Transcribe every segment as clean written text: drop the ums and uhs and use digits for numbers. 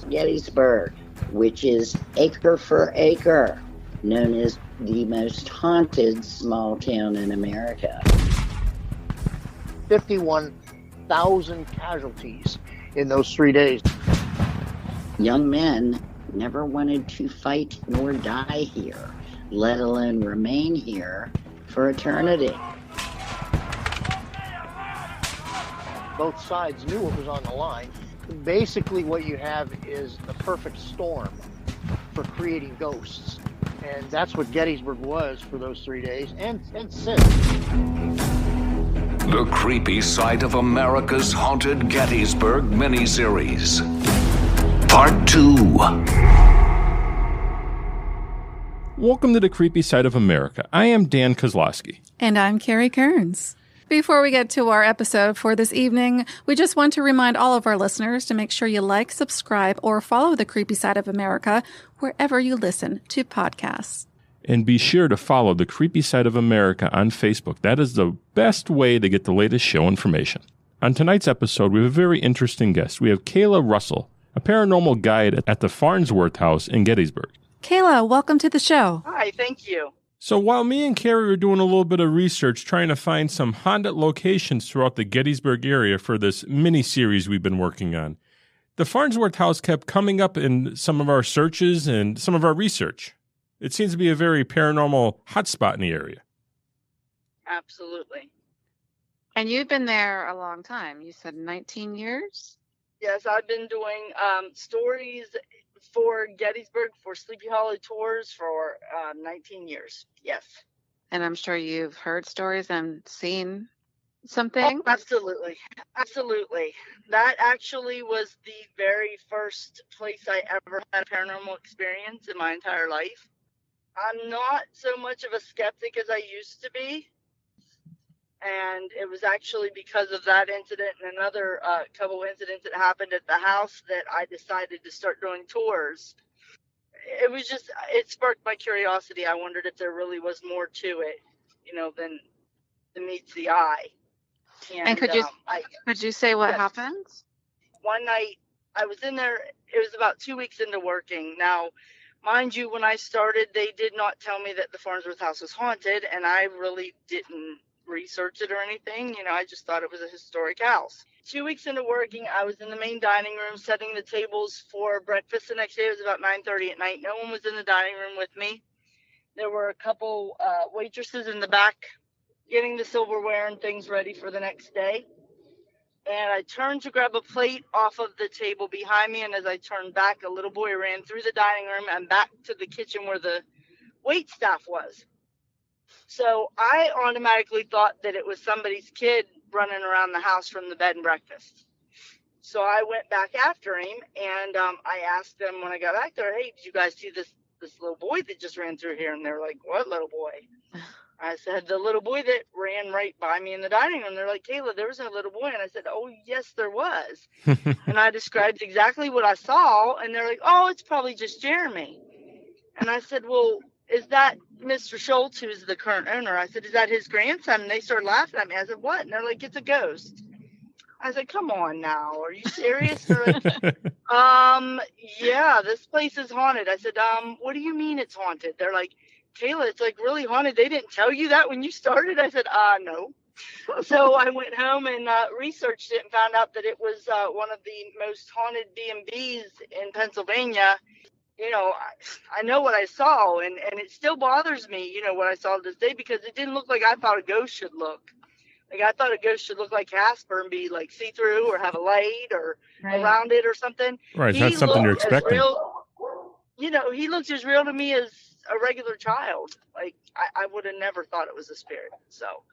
Gettysburg, which is acre for acre, known as the most haunted small town in America. 51,000 casualties in those 3 days. Young men never wanted to fight nor die here, let alone remain here for eternity. Both sides knew what was on the line. Basically, what you have is the perfect storm for creating ghosts. And that's what Gettysburg was for those 3 days, and since. The Creepy Side of America's Haunted Gettysburg Miniseries. Part 2. Welcome to the Creepy Side of America. I am Dan Kosloski. And I'm Kerry Kearns. Before we get to our episode for this evening, we just want to remind all of our listeners to make sure you like, subscribe, or follow the Creepy Side of America wherever you listen to podcasts. And be sure to follow the Creepy Side of America on Facebook. That is the best way to get the latest show information. On tonight's episode, we have a very interesting guest. We have Kayla Russell, a paranormal guide at the Farnsworth House in Gettysburg. Kayla, welcome to the show. Hi, thank you. So while me and Kerry were doing a little bit of research trying to find some haunted locations throughout the Gettysburg area for this mini-series we've been working on, the Farnsworth House kept coming up in some of our searches and some of our research. It seems to be a very paranormal hotspot in the area. Absolutely. And you've been there a long time. You said 19 years? Yes, I've been doing stories for Gettysburg for Sleepy Hollow tours for 19 years. Yes. And I'm sure you've heard stories and seen something. Oh, absolutely. Absolutely. That actually was the very first place I ever had a paranormal experience in my entire life. I'm not so much of a skeptic as I used to be. And it was actually because of that incident and another couple incidents that happened at the house that I decided to start doing tours. It sparked my curiosity. I wondered if there really was more to it, than meets the eye. And could you say what happened? One night I was in there. It was about 2 weeks into working. Now, mind you, when I started, they did not tell me that the Farnsworth House was haunted, and I really didn't research it or anything. I just thought it was a historic house. 2 weeks into working, I was in the main dining room setting the tables for breakfast the next day. It was about 9:30 at night. No one was in the dining room with me. There were a couple waitresses in the back getting the silverware and things ready for the next day. And I turned to grab a plate off of the table behind me, and as I turned back, a little boy ran through the dining room and back to the kitchen where the wait staff was. So I automatically thought that it was somebody's kid running around the house from the bed and breakfast. So I went back after him, and I asked them when I got back there, hey, did you guys see this little boy that just ran through here? And they're like, what little boy? I said, the little boy that ran right by me in the dining room. They're like, Kayla, there was no little boy. And I said, oh, yes, there was. And I described exactly what I saw, and they're like, oh, it's probably just Jeremy. And I said, well, is that Mr. Schultz, who's the current owner? I said, is that his grandson? And they started laughing at me. I said, what? And they're like, it's a ghost. I said, come on now. Are you serious? They're like, yeah, this place is haunted. I said, what do you mean it's haunted? They're like, Kayla, it's like really haunted. They didn't tell you that when you started? I said, no. So I went home and researched it and found out that it was one of the most haunted B&Bs in Pennsylvania. I know what I saw, and it still bothers me, what I saw this day, because it didn't look like I thought a ghost should look. Like, I thought a ghost should look like Casper and be, like, see-through or have a light or around it or something. Right, that's something you're expecting. He looked as real to me as a regular child. Like, I would have never thought it was a spirit, so.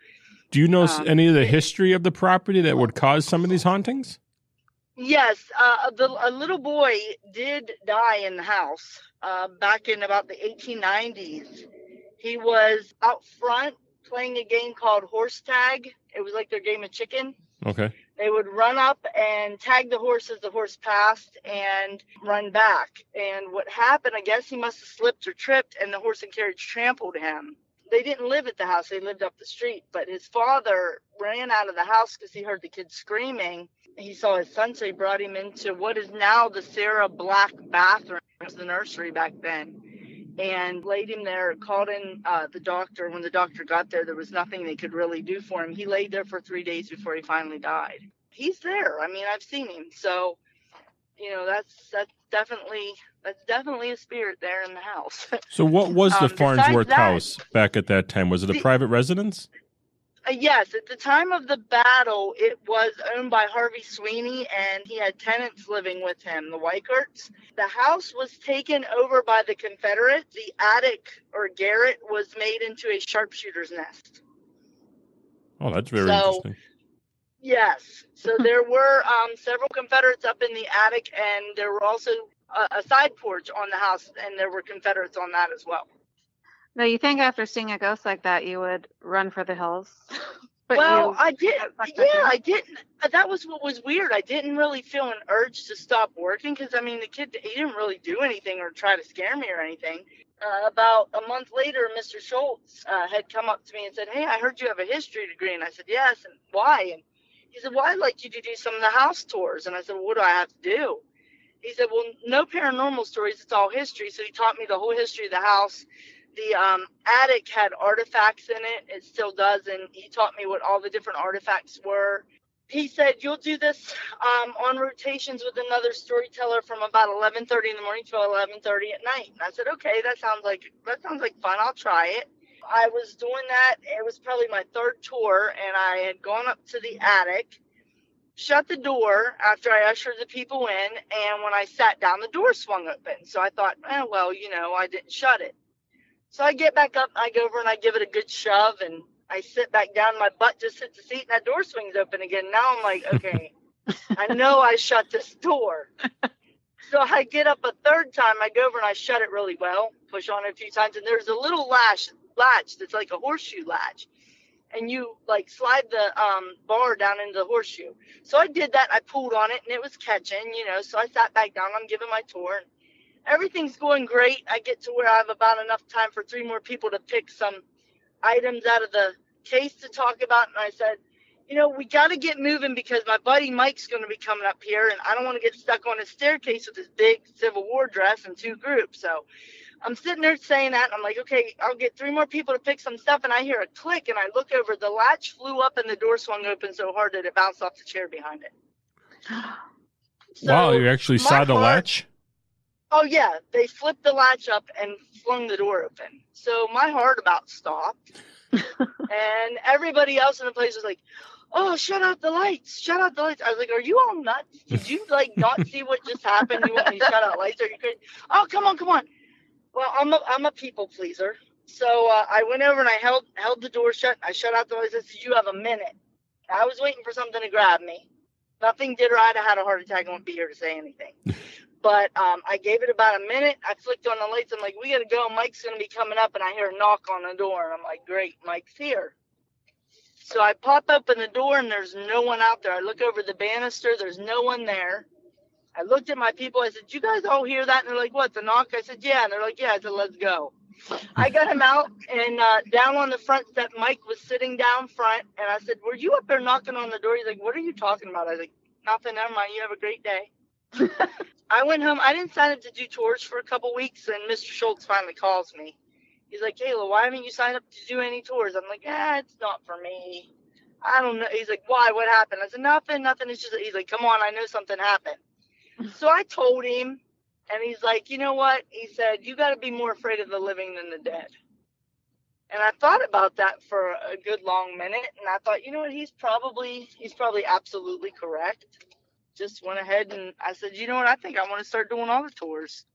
Do you know any of the history of the property that would cause some of these hauntings? Yes, a little boy did die in the house back in about the 1890s. He was out front playing a game called horse tag. It was like their game of chicken. Okay. They would run up and tag the horse as the horse passed and run back. And what happened, I guess he must have slipped or tripped, and the horse and carriage trampled him. They didn't live at the house. They lived up the street. But his father ran out of the house because he heard the kids screaming. he saw his son, so he brought him into what is now the Sarah Black bathroom. It was the nursery back then. And laid him there, called in the doctor. When the doctor got there, there was nothing they could really do for him. He laid there for 3 days before he finally died. He's there. I mean, I've seen him. So, you know, that's definitely a spirit there in the house. So what was the Farnsworth that, House back at that time? Was it a private residence? Yes, at the time of the battle, it was owned by Harvey Sweeney, and he had tenants living with him, the Weicherts. The house was taken over by the Confederates. The attic, or garret, was made into a sharpshooter's nest. Oh, that's very interesting. Yes. So there were several Confederates up in the attic, and there were also a side porch on the house, and there were Confederates on that as well. Now, you think after seeing a ghost like that, you would run for the hills? I did. Yeah, I didn't. That was what was weird. I didn't really feel an urge to stop working because, I mean, the kid, he didn't really do anything or try to scare me or anything. About a month later, Mr. Schultz had come up to me and said, "Hey, I heard you have a history degree." And I said, "Yes." And why? And he said, "Well, I'd like you to do some of the house tours." And I said, "Well, what do I have to do?" He said, "Well, no paranormal stories. It's all history." So he taught me the whole history of the house. The attic had artifacts in it. It still does. And he taught me what all the different artifacts were. He said, "You'll do this on rotations with another storyteller from about 11:30 in the morning to 11:30 at night." And I said, "Okay, that sounds like fun. I'll try it." I was doing that. It was probably my third tour, and I had gone up to the attic, shut the door after I ushered the people in, and when I sat down, the door swung open. So I thought, well, you know, I didn't shut it. So I get back up, I go over and I give it a good shove, and I sit back down, my butt just hits the seat, and that door swings open again. Now I'm like, okay, I know I shut this door. So I get up a third time, I go over and I shut it really well, push on it a few times, and there's a little latch that's like a horseshoe latch. And you like slide the bar down into the horseshoe. So I did that, I pulled on it, and it was catching, you know, so I sat back down, I'm giving my tour, and everything's going great. I get to where I have about enough time for 3 more people to pick some items out of the case to talk about. And I said, you know, we got to get moving because my buddy Mike's going to be coming up here, and I don't want to get stuck on his staircase with his big Civil War dress and 2 groups. So I'm sitting there saying that, and I'm like, okay, I'll get 3 more people to pick some stuff. And I hear a click, and I look over. The latch flew up, and the door swung open so hard that it bounced off the chair behind it. So wow, you actually saw the latch? Oh, yeah. They flipped the latch up and flung the door open. So my heart about stopped. And everybody else in the place was like, "Oh, shut out the lights. Shut out the lights." I was like, "Are you all nuts? Did you, like, not see what just happened? You want me to shut out lights? Are you crazy?" "Oh, come on, come on." Well, I'm a people pleaser. So I went over and I held the door shut. I shut out the lights. I said, "You have a minute." I was waiting for something to grab me. Nothing did, or I'd have had a heart attack. I wouldn't be here to say anything. But I gave it about a minute. I flicked on the lights. I'm like, "We got to go. Mike's going to be coming up." And I hear a knock on the door. And I'm like, "Great, Mike's here." So I pop open the door, and there's no one out there. I look over the banister. There's no one there. I looked at my people. I said, "You guys all hear that?" And they're like, "What, the knock?" I said, "Yeah." And they're like, "Yeah." I said, "Let's go." I got him out, and down on the front step, Mike was sitting down front. And I said, "Were you up there knocking on the door?" He's like, "What are you talking about?" I was like, "Nothing, never mind. You have a great day." I went home. I didn't sign up to do tours for a couple weeks, and Mr. Schultz finally calls me. He's like, "Kayla, why haven't you signed up to do any tours?" I'm like, "It's not for me. I don't know." He's like, "Why? What happened?" I said, Nothing. It's just," he's like, "Come on, I know something happened." So I told him, and he's like, "You know what?" He said, "You got to be more afraid of the living than the dead." And I thought about that for a good long minute, and I thought, you know what? He's probably absolutely correct. Just went ahead and I said, "You know what? I think I want to start doing all the tours."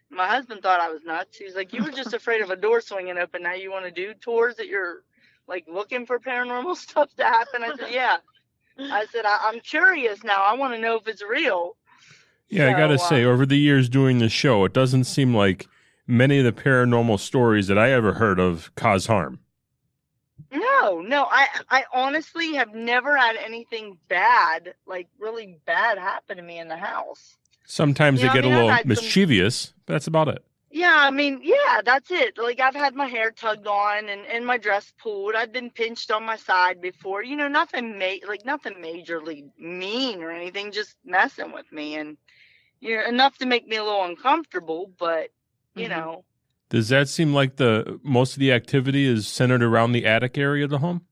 My husband thought I was nuts. He's like, "You were just afraid of a door swinging open. Now you want to do tours that you're like looking for paranormal stuff to happen?" I said, "Yeah." I said, I'm curious now. I want to know if it's real. Yeah, so, I got to say, over the years doing the show, it doesn't seem like many of the paranormal stories that I ever heard of cause harm. No. I honestly have never had anything bad, like really bad, happen to me in the house. Sometimes they get a little mischievous. But that's about it. Yeah, I mean, yeah, that's it. Like, I've had my hair tugged on and my dress pulled. I've been pinched on my side before. Nothing nothing majorly mean or anything, just messing with me, and enough to make me a little uncomfortable. But you Mm-hmm. know, Does that seem like the most of the activity is centered around the attic area of the home?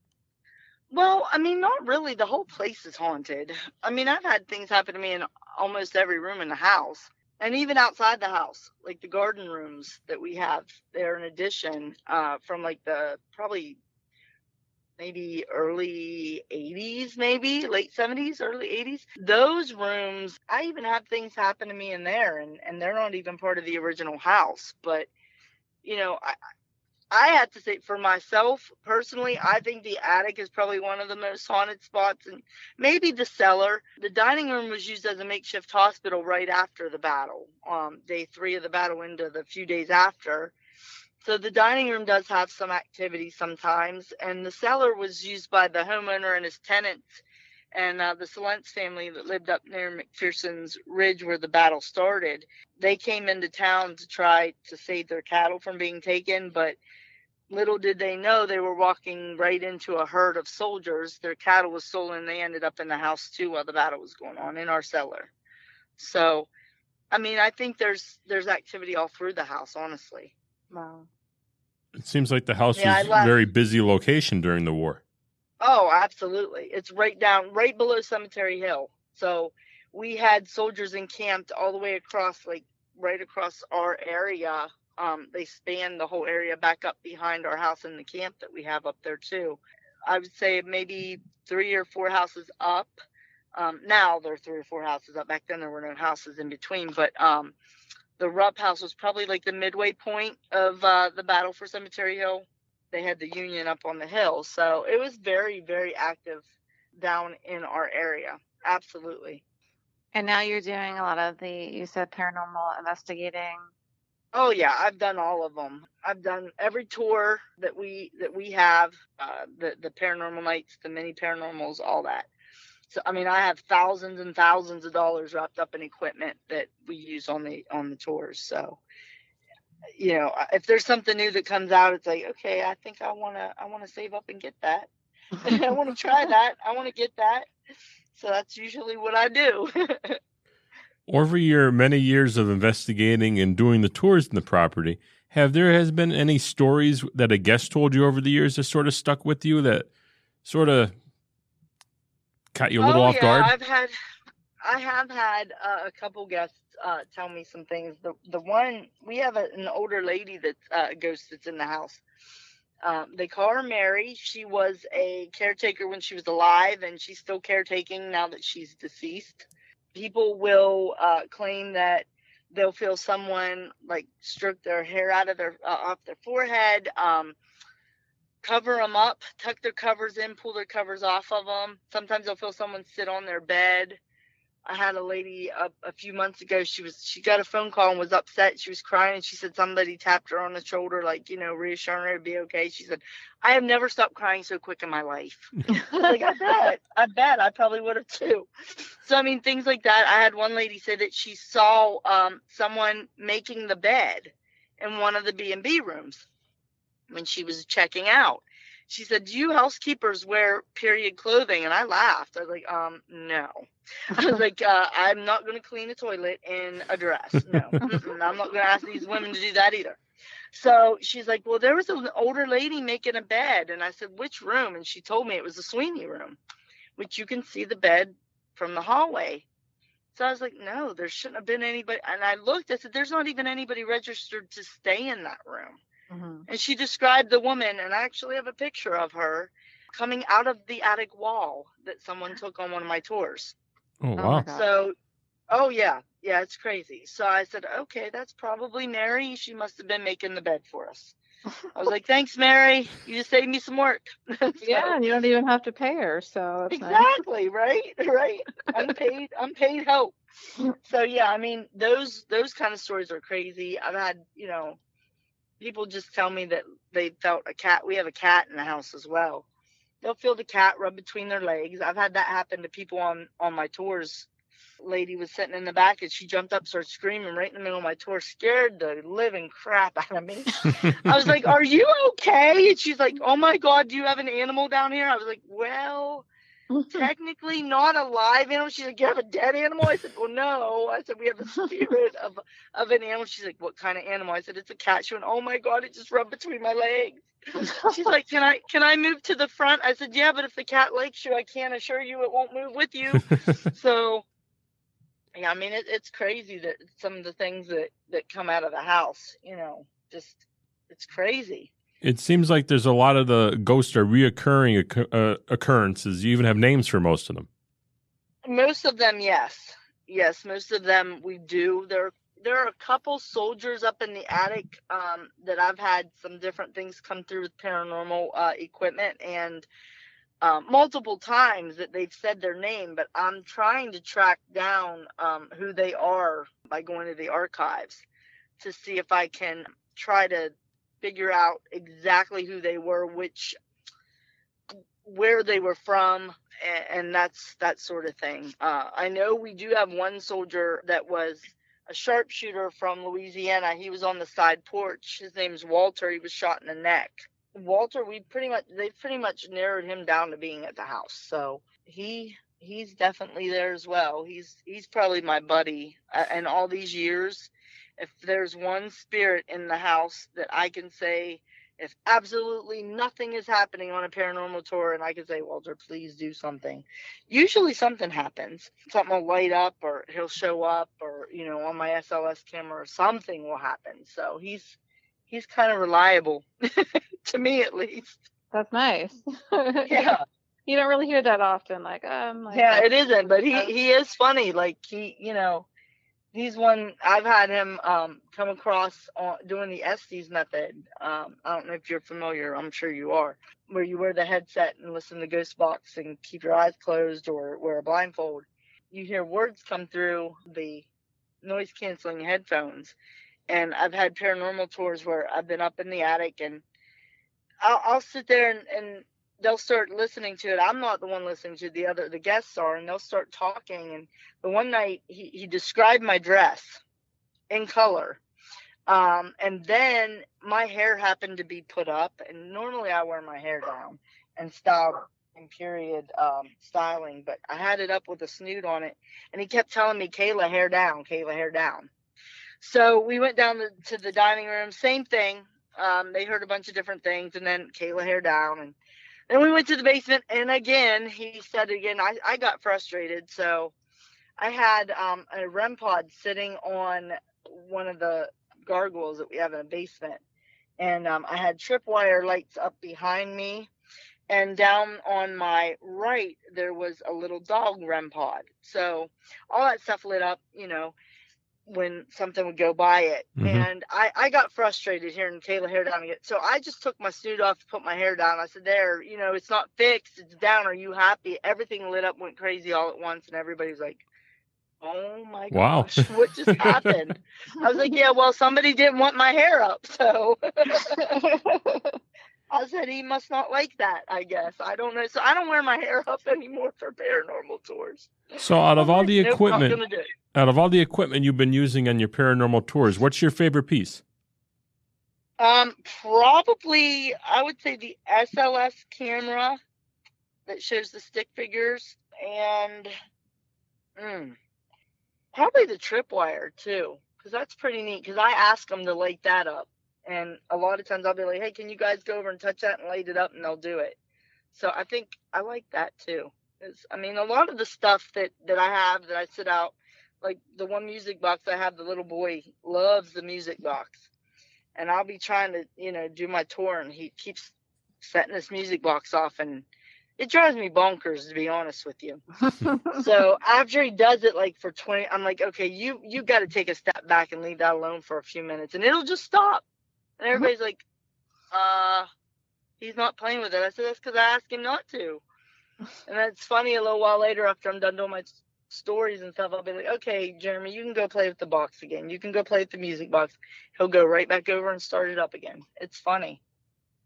well, I mean, not really. The whole place is haunted. I mean, I've had things happen to me in almost every room in the house. And even outside the house, like the garden rooms that we have there in addition, from like the probably maybe early 80s, maybe late 70s, early 80s. Those rooms, I even have things happen to me in there, and they're not even part of the original house. But, I have to say, for myself personally, I think the attic is probably one of the most haunted spots, and maybe the cellar. The dining room was used as a makeshift hospital right after the battle, day 3 of the battle into the few days after. So the dining room does have some activity sometimes, and the cellar was used by the homeowner and his tenants, and the Solentz family that lived up near McPherson's Ridge where the battle started. They came into town to try to save their cattle from being taken, but little did they know they were walking right into a herd of soldiers. Their cattle was stolen, and they ended up in the house too while the battle was going on in our cellar. So, I mean, I think there's activity all through the house, honestly. Wow. It seems like the house Yeah, was a very busy location during the war. Oh, absolutely. It's right below Cemetery Hill. So we had soldiers encamped all the way across, like right across our area. They spanned the whole area back up behind our house in the camp that we have up there too. I would say maybe 3 or 4 houses up. Now there are 3 or 4 houses up. Back then there were no houses in between, but the Rupp house was probably like the midway point of the battle for Cemetery Hill. They had the Union up on the hill. So it was very, very active down in our area. Absolutely. And now you're doing a lot of you said paranormal investigating. Oh yeah, I've done all of them. I've done every tour that we have, the paranormal nights, the mini paranormals, all that. So I mean, I have thousands and thousands of dollars wrapped up in equipment that we use on the tours. So, if there's something new that comes out, it's like, okay, I think I wanna save up and get that. I want to try that. I want to get that. So that's usually what I do. Over your many years of investigating and doing the tours in the property, has been any stories that a guest told you over the years that sort of stuck with you, that sort of caught you a little off guard? I have had a couple guests tell me some things. The one, we have an older lady that's a ghost that's in the house. They call her Mary. She was a caretaker when she was alive, and she's still caretaking now that she's deceased. People will claim that they'll feel someone like stroke their hair out of off their forehead, cover them up, tuck their covers in, pull their covers off of them. Sometimes they'll feel someone sit on their bed. I had a lady a few months ago. She got a phone call and was upset. She was crying, and she said somebody tapped her on the shoulder, like, reassuring her to be okay. She said, "I have never stopped crying so quick in my life." Like, I bet I probably would have too. So I mean, things like that. I had one lady say that she saw someone making the bed in one of the B&B rooms when she was checking out. She said, "Do you housekeepers wear period clothing?" And I laughed. I was like, no. I was like, I'm not going to clean a toilet in a dress. No. I'm not going to ask these women to do that either. So she's like, "Well, there was an older lady making a bed." And I said, "Which room?" And she told me it was the Sweeney room, which you can see the bed from the hallway. So I was like, no, there shouldn't have been anybody. And I looked, I said, "There's not even anybody registered to stay in that room." Mm-hmm. And she described the woman, and I actually have a picture of her coming out of the attic wall that someone took on one of my tours. Oh, wow. So, oh, yeah. Yeah, it's crazy. So I said, okay, that's probably Mary. She must have been making the bed for us. I was like, "Thanks, Mary. You just saved me some work." So, yeah, and you don't even have to pay her. So exactly, nice. Right. Unpaid help. So yeah, I mean, those kind of stories are crazy. I've had, people just tell me that they felt a cat. We have a cat in the house as well. They'll feel the cat rub between their legs. I've had that happen to people on my tours lady was sitting in the back, and she jumped up, started screaming right in the middle of my tour, scared the living crap out of me. I was like, "Are you okay?" And she's like, "Oh my God, do you have an animal down here?" I was like, "Well, technically not a live animal." She's like, "You have a dead animal?" I said, "Well, no." I said, "We have a spirit of an animal." She's like, "What kind of animal?" I said, "It's a cat." She went, "Oh my God, it just rubbed between my legs." She's like, "Can I move to the front?" I said, "Yeah, but if the cat likes you, I can't assure you it won't move with you." So, yeah, I mean, it's crazy that some of the things that come out of the house, just, it's crazy. It seems like there's a lot of the ghosts are reoccurring occurrences. You even have names for most of them. Most of them, yes. Yes, most of them we do. There are a couple soldiers up in the attic that I've had some different things come through with paranormal equipment, and multiple times that they've said their name, but I'm trying to track down who they are by going to the archives to see if I can try to figure out exactly who they were, where they were from, and that sort of thing. I know we do have one soldier that was a sharpshooter from Louisiana. He was on the side porch. His name's Walter. He was shot in the neck. Walter, they pretty much narrowed him down to being at the house. So he's definitely there as well. He's probably my buddy. And all these years, if there's one spirit in the house that I can say, if absolutely nothing is happening on a paranormal tour and I can say, "Walter, please do something," usually something happens. Something will light up, or he'll show up, or, on my SLS camera, something will happen. So he's kind of reliable to me, at least. That's nice. Yeah. You don't really hear that often. Yeah, it isn't, but he is funny. Like, he's one. I've had him come across doing the Estes method. I don't know if you're familiar. I'm sure you are. Where you wear the headset and listen to Ghost Box and keep your eyes closed or wear a blindfold. You hear words come through the noise canceling headphones. And I've had paranormal tours where I've been up in the attic, and I'll sit there and they'll start listening to it. I'm not the one listening to the guests are, and they'll start talking. And the one night he described my dress in color. And then my hair happened to be put up, and normally I wear my hair down and styled in period styling, but I had it up with a snoot on it, and he kept telling me, "Kayla, hair down, Kayla, hair down." So we went down to the dining room, same thing. They heard a bunch of different things, and then Kayla, hair down. And then we went to the basement, and again, he said it again. I got frustrated, so I had a REM pod sitting on one of the gargoyles that we have in the basement. And I had tripwire lights up behind me, and down on my right, there was a little dog REM pod. So all that stuff lit up, when something would go by it. Mm-hmm. And I got frustrated hearing Kayla, hair down again. So I just took my snoot off, put my hair down. I said, "There, it's not fixed. It's down. Are you happy?" Everything lit up, went crazy all at once. And everybody was like, "Oh my gosh, what just happened?" I was like, "Yeah, well, somebody didn't want my hair up." So I said, he must not like that, I guess. I don't know. So I don't wear my hair up anymore for paranormal tours. So out of all the equipment you've been using on your paranormal tours, what's your favorite piece? Probably, I would say the SLS camera that shows the stick figures, and probably the tripwire too, because that's pretty neat. Because I ask them to light that up, and a lot of times I'll be like, "Hey, can you guys go over and touch that and light it up?" And they'll do it. So I think I like that too. A lot of the stuff that I have that I sit out, like the one music box I have, the little boy loves the music box. And I'll be trying to, do my tour, and he keeps setting this music box off, and it drives me bonkers, to be honest with you. So after he does it, like for 20, I'm like, "Okay, you got to take a step back and leave that alone for a few minutes, and it'll just stop." And everybody's like, "He's not playing with it." I said, "That's because I asked him not to." And that's funny, a little while later, after I'm done doing my stories and stuff, I'll be like, "Okay, Jeremy, you can go play with the box again. You can go play with the music box." He'll go right back over and start it up again. It's funny.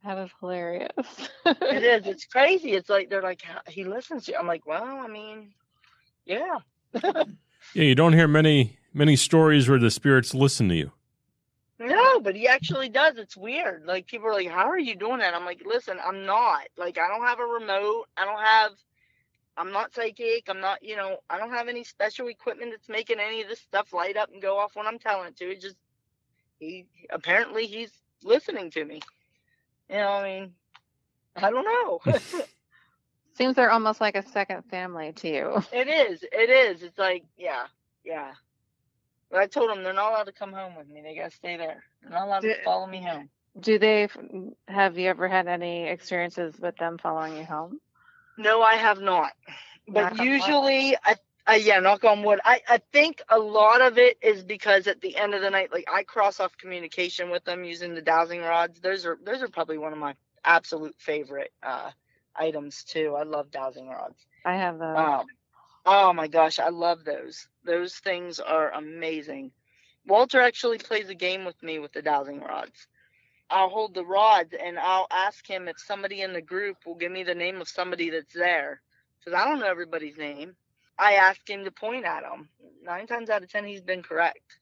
That is hilarious. It is. It's crazy. It's like, they're like, "He listens to you." I'm like, "Well, yeah." Yeah, you don't hear many stories where the spirits listen to you. No, but he actually does. It's weird. Like, people are like, how are you doing that? I'm like, listen, I'm not. Like, I don't have a remote. I'm not psychic. I'm not, I don't have any special equipment that's making any of this stuff light up and go off when I'm telling it to. It just, apparently he's listening to me. I mean, I don't know. Seems they're almost like a second family to you. It is. It's like, yeah. But I told them they're not allowed to come home with me. They got to stay there. They're not allowed to follow me home. Have you ever had any experiences with them following you home? No, I have not. But usually, knock on wood. I think a lot of it is because at the end of the night, like, I cross off communication with them using the dowsing rods. Those are probably one of my absolute favorite items too. I love dowsing rods. I have those. Oh my gosh, I love those. Those things are amazing. Walter actually plays a game with me with the dowsing rods. I'll hold the rods and I'll ask him if somebody in the group will give me the name of somebody that's there. Because I don't know everybody's name. I ask him to point at them. 9 times out of 10, he's been correct.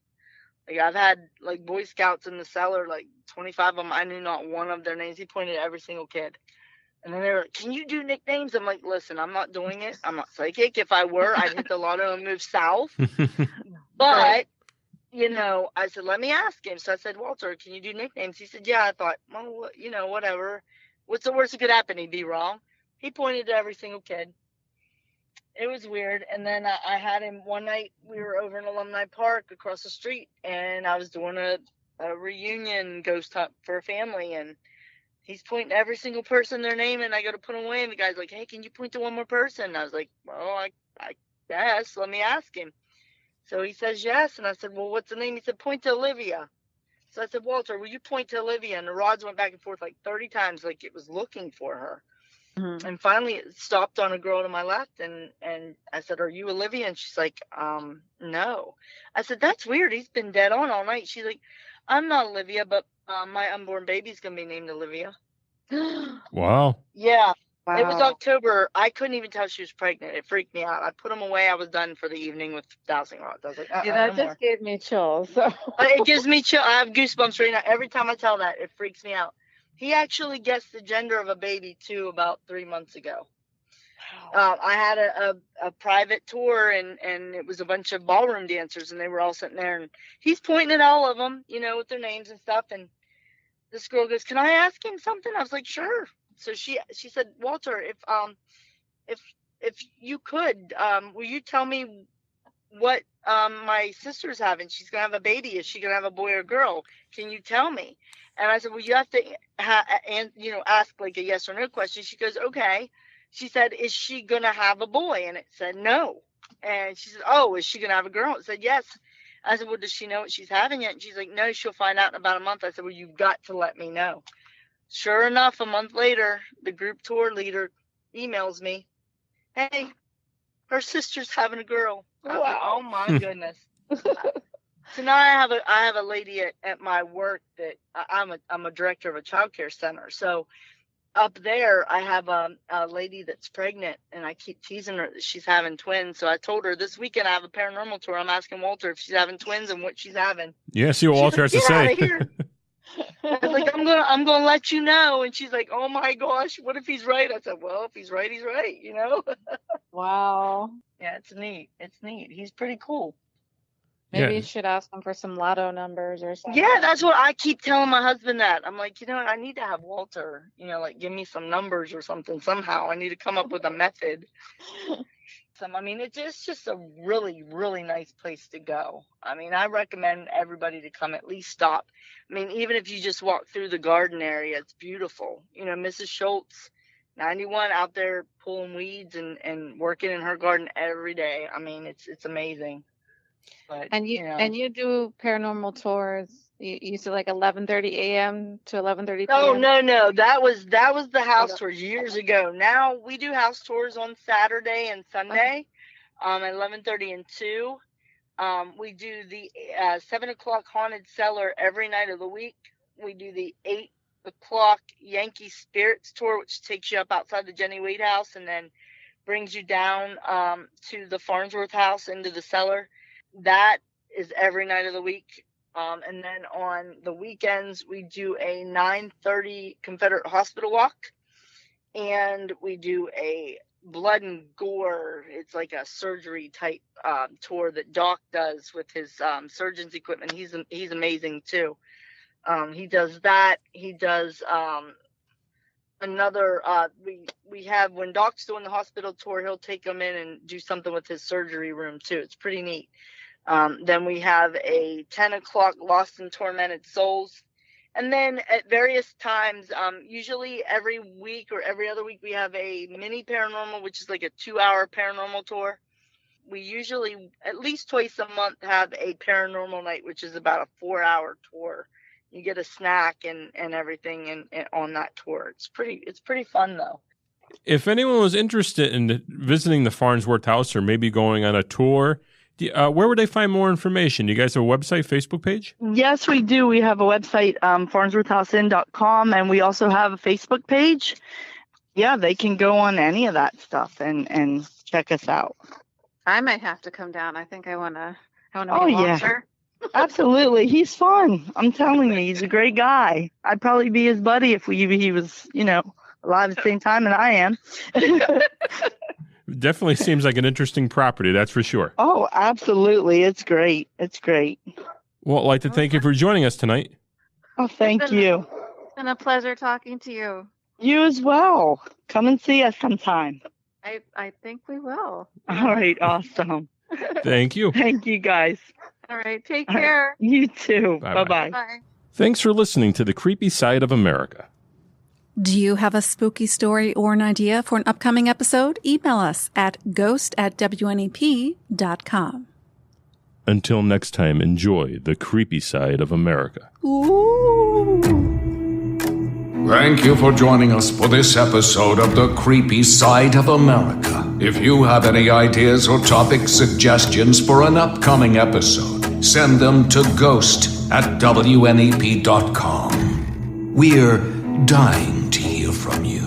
Like, I've had, like, Boy Scouts in the cellar, like 25 of them. I knew not one of their names. He pointed at every single kid. And then they were like, can you do nicknames? I'm like, listen, I'm not doing it. I'm not psychic. If I were, I'd hit the lotto and move south. But, I said, let me ask him. So I said, Walter, can you do nicknames? He said, yeah. I thought, well, whatever. What's the worst that could happen? He'd be wrong. He pointed to every single kid. It was weird. And then I had him one night. We were over in Alumni Park across the street, and I was doing a reunion ghost hunt for a family, and he's pointing to every single person their name, and I go to put them away, and the guy's like, hey, can you point to one more person? And I was like, well, I guess. Let me ask him. So he says yes, and I said, well, what's the name? He said, point to Olivia. So I said, Walter, will you point to Olivia? And the rods went back and forth like 30 times, like it was looking for her. Mm-hmm. And finally it stopped on a girl to my left, and I said, are you Olivia? And she's like, no. I said, that's weird. He's been dead on all night. She's like, I'm not Olivia, but my unborn baby's going to be named Olivia. Wow. Yeah. Wow. It was October. I couldn't even tell she was pregnant. It freaked me out. I put them away. I was done for the evening with dowsing rods. I was like, that just gave me chills. So. It gives me chills. I have goosebumps right now. Every time I tell that, it freaks me out. He actually guessed the gender of a baby, too, about 3 months ago. I had a private tour, and it was a bunch of ballroom dancers, and they were all sitting there. And he's pointing at all of them, with their names and stuff. And this girl goes, can I ask him something? I was like, sure. So she said, Walter, if you could, will you tell me what my sister's having? She's gonna have a baby. Is she gonna have a boy or girl? Can you tell me? And I said, well, you have to ask like a yes or no question. She goes, okay. She said, is she gonna have a boy? And it said no. And she said, oh, is she gonna have a girl? It said yes. I said, well, does she know what she's having yet? And she's like, no, she'll find out in about a month. I said, well, you've got to let me know. Sure enough, a month later, the group tour leader emails me, hey, her sister's having a girl. Wow. Oh my goodness. So now I have a lady at my work that I'm a director of a child care center. So up there, I have a lady that's pregnant, and I keep teasing her that she's having twins. So I told her this weekend I have a paranormal tour. I'm asking Walter if she's having twins and what she's having. Yeah, see what Walter has to say. I was like, I'm gonna let you know. And she's like, oh my gosh, what if he's right? I said, well, if he's right, he's right, Wow. Yeah, it's neat. He's pretty cool. Maybe you should ask him for some lotto numbers or something. Yeah, that's what I keep telling my husband that. I'm like, I need to have Walter, like give me some numbers or something somehow. I need to come up with a method. I mean, it's just a really, really nice place to go. I mean, I recommend everybody to come at least stop. I mean, even if you just walk through the garden area, it's beautiful. Mrs. Schultz, 91, out there pulling weeds and working in her garden every day. I mean, it's amazing. But, and you do paranormal tours. You said like 11:30 a.m. to 11:30 p.m. Oh no, that was the house tours years ago. Now we do house tours on Saturday and Sunday, at 11:30 and 2. We do the 7 o'clock haunted cellar every night of the week. We do the 8 o'clock Yankee Spirits tour, which takes you up outside the Jenny Wade house and then brings you down to the Farnsworth house into the cellar. That is every night of the week. And then on the weekends, we do a 9:30 Confederate Hospital walk, and we do a blood and gore. It's like a surgery type tour that Doc does with his surgeon's equipment. He's amazing too. He does that. He does another. We have, when Doc's doing the hospital tour, he'll take them in and do something with his surgery room too. It's pretty neat. Then we have a 10 o'clock Lost and Tormented Souls. And then at various times, usually every week or every other week, we have a mini paranormal, which is like a 2-hour paranormal tour. We usually, at least twice a month, have a paranormal night, which is about a 4-hour tour. You get a snack and everything and on that tour. It's pretty fun, though. If anyone was interested in visiting the Farnsworth House or maybe going on a tour, where would they find more information? Do you guys have a website, Facebook page? Yes, we do. We have a website, farnsworthhouseinn.com, and we also have a Facebook page. Yeah, they can go on any of that stuff and check us out. I might have to come down. I think I want to be Oh, a yeah. watcher. Absolutely. He's fun. I'm telling you, he's a great guy. I'd probably be his buddy if he was, alive at the same time, and I am. Definitely seems like an interesting property, that's for sure. Oh, absolutely. It's great. It's great. Well, I'd like to thank you for joining us tonight. Oh, thank you. It's been a pleasure talking to you. You as well. Come and see us sometime. I think we will. All right. Awesome. Thank you. Thank you, guys. All right. Take care. You too. Bye-bye. Bye-bye. Bye. Thanks for listening to The Creepy Side of America. Do you have a spooky story or an idea for an upcoming episode? Email us at ghost@wnep.com. Until next time, enjoy The Creepy Side of America. Ooh. Thank you for joining us for this episode of The Creepy Side of America. If you have any ideas or topic suggestions for an upcoming episode, send them to ghost@wnep.com. We're dying to hear from you.